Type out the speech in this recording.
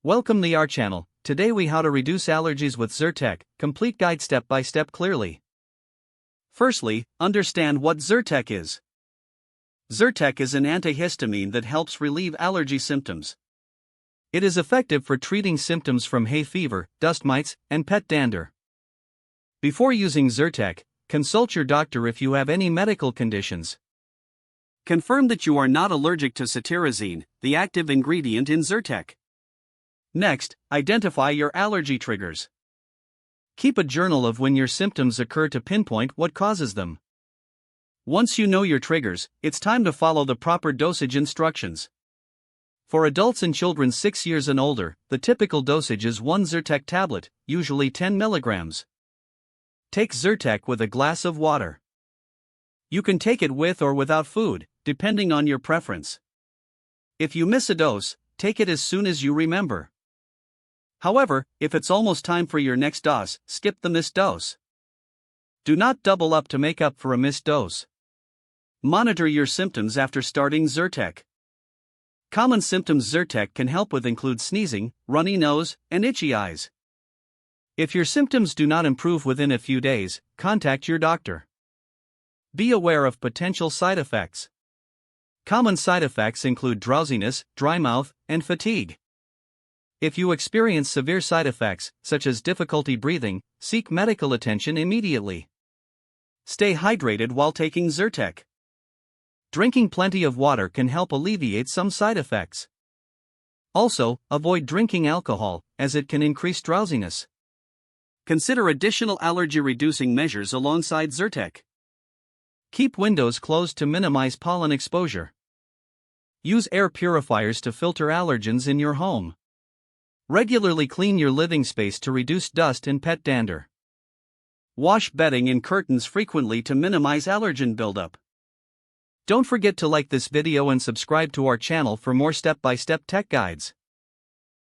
Welcome to our channel. Today we how to reduce allergies with Zyrtec, complete guide step by step clearly. Firstly, understand what Zyrtec is. Zyrtec is an antihistamine that helps relieve allergy symptoms. It is effective for treating symptoms from hay fever, dust mites, and pet dander. Before using Zyrtec, consult your doctor if you have any medical conditions. Confirm that you are not allergic to cetirizine, the active ingredient in Zyrtec. Next, identify your allergy triggers. Keep a journal of when your symptoms occur to pinpoint what causes them. Once you know your triggers, it's time to follow the proper dosage instructions. For adults and children 6 years and older, the typical dosage is 1 Zyrtec tablet, usually 10 milligrams. Take Zyrtec with a glass of water. You can take it with or without food, depending on your preference. If you miss a dose, take it as soon as you remember. However, if it's almost time for your next dose, skip the missed dose. Do not double up to make up for a missed dose. Monitor your symptoms after starting Zyrtec. Common symptoms Zyrtec can help with include sneezing, runny nose, and itchy eyes. If your symptoms do not improve within a few days, contact your doctor. Be aware of potential side effects. Common side effects include drowsiness, dry mouth, and fatigue. If you experience severe side effects, such as difficulty breathing, seek medical attention immediately. Stay hydrated while taking Zyrtec. Drinking plenty of water can help alleviate some side effects. Also, avoid drinking alcohol, as it can increase drowsiness. Consider additional allergy-reducing measures alongside Zyrtec. Keep windows closed to minimize pollen exposure. Use air purifiers to filter allergens in your home. Regularly clean your living space to reduce dust and pet dander. Wash bedding and curtains frequently to minimize allergen buildup. Don't forget to like this video and subscribe to our channel for more step-by-step tech guides.